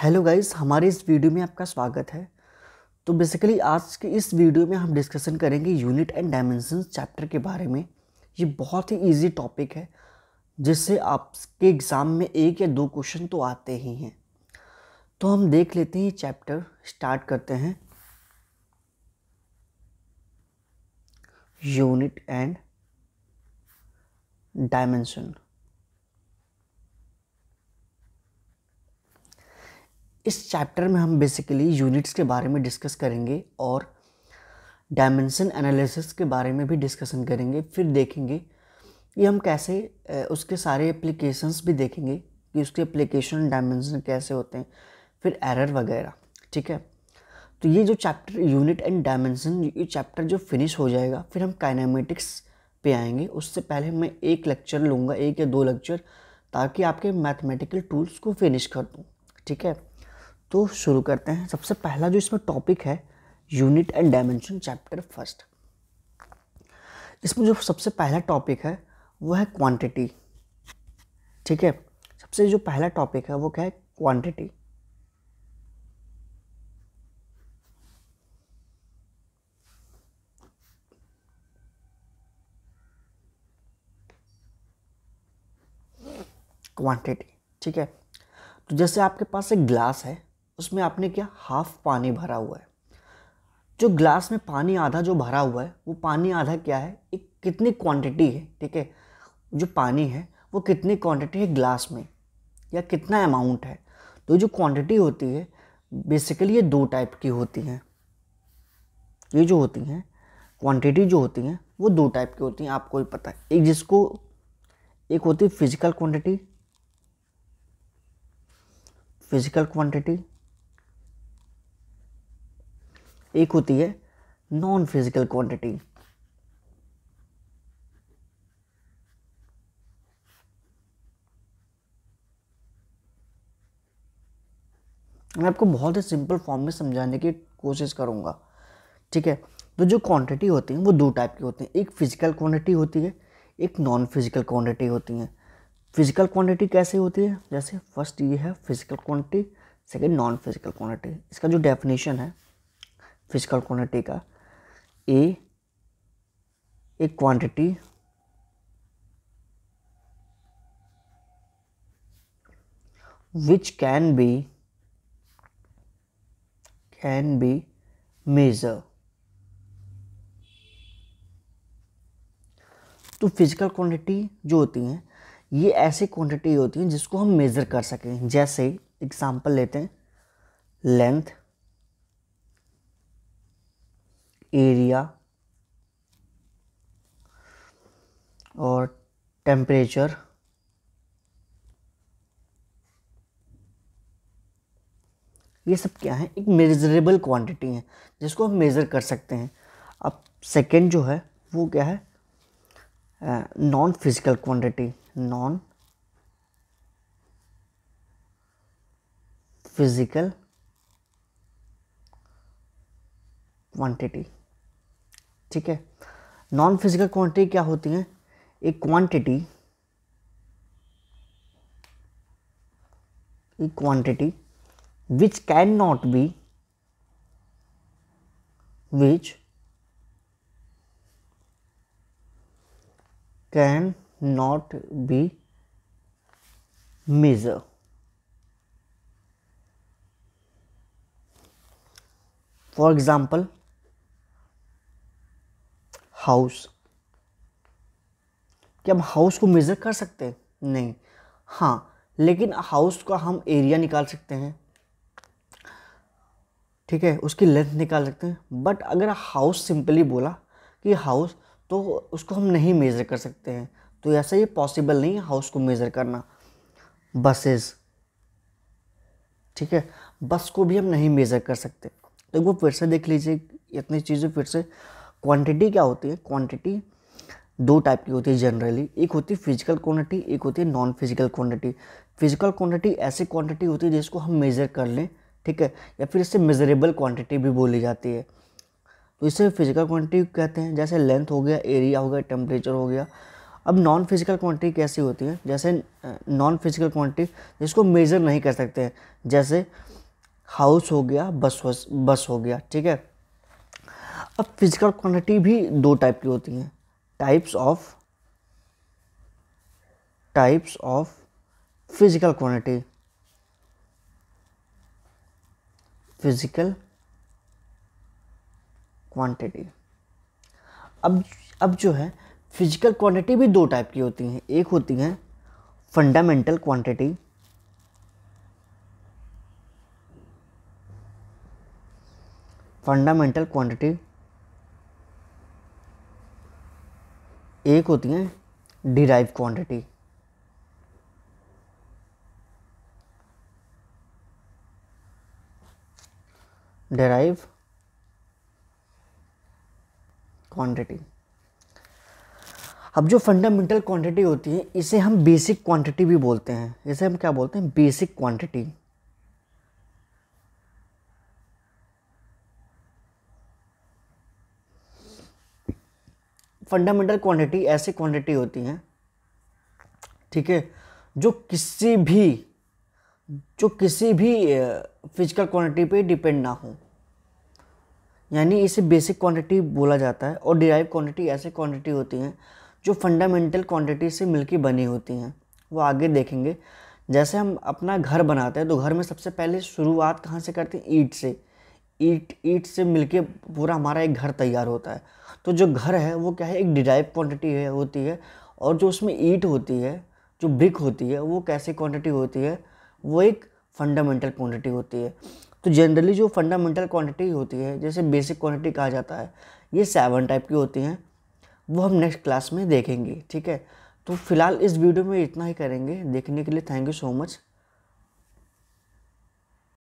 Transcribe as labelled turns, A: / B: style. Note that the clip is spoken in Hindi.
A: हेलो गाइस, हमारे इस वीडियो में आपका स्वागत है। तो बेसिकली आज के इस वीडियो में हम डिस्कशन करेंगे यूनिट एंड डायमेंशंस चैप्टर के बारे में। ये बहुत ही इजी टॉपिक है जिससे आपके एग्ज़ाम में एक या दो क्वेश्चन तो आते ही हैं। तो हम देख लेते हैं ये चैप्टर, स्टार्ट करते हैं। Unit and dimension. इस चैप्टर में हम बेसिकली यूनिट्स के बारे में डिस्कस करेंगे और डायमेंशन एनालिसिस के बारे में भी डिस्कशन करेंगे। फिर देखेंगे कि हम कैसे उसके सारे एप्लीकेशंस भी देखेंगे कि उसके एप्लीकेशन डायमेंशन कैसे होते हैं, फिर एरर वगैरह। ठीक है, तो ये जो चैप्टर यूनिट एंड डायमेंशन, ये चैप्टर जो फिनिश हो जाएगा फिर हम काइनेमेटिक्स पे आएंगे। उससे पहले मैं एक लेक्चर लूँगा, एक या दो लेक्चर, ताकि आपके मैथमेटिकल टूल्स को फिनिश कर दूँ। ठीक है, तो शुरू करते हैं। सबसे पहला जो इसमें टॉपिक है unit and dimension chapter first. इसमें जो सबसे पहला टॉपिक है वो है क्वांटिटी। ठीक है, सबसे जो पहला टॉपिक है वो क्या है? क्वांटिटी। क्वांटिटी, ठीक है। तो जैसे आपके पास एक ग्लास है, उसमें आपने क्या, हाफ पानी भरा हुआ है। जो ग्लास में पानी आधा जो भरा हुआ है, वो पानी आधा क्या है, एक कितनी क्वांटिटी है। ठीक है, जो पानी है वो कितनी क्वांटिटी है ग्लास में, या कितना अमाउंट है। तो जो क्वांटिटी होती है बेसिकली ये दो टाइप की होती हैं। ये जो होती हैं क्वांटिटी जो होती हैं वो दो टाइप की होती हैं, आपको भी पता है। एक होती है फिजिकल क्वांटिटी, एक होती है नॉन फिजिकल क्वांटिटी। मैं आपको बहुत ही सिंपल फॉर्म में समझाने की कोशिश करूँगा। ठीक है, तो जो क्वांटिटी होती हैं वो दो टाइप की होती हैं। एक फिजिकल क्वांटिटी होती है, एक नॉन फिजिकल क्वांटिटी होती हैं। फिजिकल क्वांटिटी कैसे होती है? जैसे फर्स्ट ये है physical quantity, second non physical quantity. इसका जो डेफिनेशन है फिजिकल क्वांटिटी का, एक quantity which can be measured। तो फिजिकल क्वांटिटी जो होती हैं ये ऐसी क्वांटिटी होती हैं जिसको हम मेज़र कर सकें। जैसे एग्जांपल लेते हैं, लेंथ, एरिया और टेम्परेचर। ये सब क्या है? एक मेजरेबल क्वांटिटी है जिसको हम मेज़र कर सकते हैं। अब सेकंड जो है वो क्या है? Non physical quantity. Non physical quantity. ठीक है, नॉन फिजिकल क्वांटिटी क्या होती हैं? एक quantity which cannot be measured। For example house. क्या हम हाउस को मेज़र कर सकते हैं? नहीं। हाँ, लेकिन हाउस का हम एरिया निकाल सकते हैं। ठीक है, उसकी लेंथ निकाल सकते हैं। बट अगर हाउस सिंपली बोला कि हाउस, तो उसको हम नहीं मेज़र कर सकते हैं। तो ऐसा ये पॉसिबल नहीं है हाउस को मेज़र करना। बसेस, ठीक है, बस को भी हम नहीं मेज़र कर सकते। तो एक वो फिर से देख लीजिए इतनी चीज़ें फिर से। क्वांटिटी क्या होती है? क्वांटिटी दो टाइप की होती है जनरली। एक होती है फिजिकल क्वांटिटी, एक होती है non physical quantity. Physical quantity ऐसी क्वांटिटी होती है जिसको हम मेज़र कर लें। ठीक है, या फिर इससे मेजरेबल क्वांटिटी भी बोली जाती है। तो इसे फिजिकल क्वांटिटी कहते हैं। जैसे लेंथ हो गया, एरिया हो गया, टेम्परेचर हो गया। अब नॉन फिजिकल क्वांटिटी कैसी होती है, जैसे नॉन फिजिकल क्वांटिटी जिसको मेज़र नहीं कर सकते हैं, जैसे हाउस हो गया, बस हो गया, ठीक है। अब फिजिकल क्वांटिटी भी दो टाइप की होती हैं, टाइप्स ऑफ फिजिकल क्वांटिटी। अब जो है फिजिकल क्वांटिटी भी दो टाइप की होती हैं, एक होती हैं फंडामेंटल क्वांटिटी, एक होती हैं डिराइव क्वांटिटी। Derive quantity. अब जो फंडामेंटल क्वांटिटी होती है इसे हम बेसिक क्वांटिटी भी बोलते हैं, इसे हम क्या बोलते हैं, बेसिक क्वांटिटी। फंडामेंटल क्वांटिटी ऐसी क्वांटिटी होती हैं, ठीक है, जो किसी भी फिजिकल क्वांटिटी पे डिपेंड ना हो, यानी इसे बेसिक क्वांटिटी बोला जाता है। और डिराइव क्वांटिटी ऐसी क्वांटिटी होती हैं जो फंडामेंटल क्वांटिटी से मिलकर बनी होती हैं, वो आगे देखेंगे। जैसे हम अपना घर बनाते हैं तो घर में सबसे पहले शुरुआत कहाँ से करते हैं, ईंट से। ईंट से मिलके पूरा हमारा एक घर तैयार होता है। तो जो घर है वो क्या है, एक डिराइव क्वांटिटी होती है। और जो उसमें ईंट होती है, जो ब्रिक होती है, वो कैसी क्वांटिटी होती है, वो एक फंडामेंटल क्वांटिटी होती है। तो जनरली जो फंडामेंटल क्वांटिटी होती है, जैसे बेसिक क्वांटिटी कहा जाता है, ये 7 टाइप की होती हैं, वो हम नेक्स्ट क्लास में देखेंगे, ठीक है। तो फिलहाल इस वीडियो में इतना ही करेंगे। देखने के लिए थैंक यू सो मच।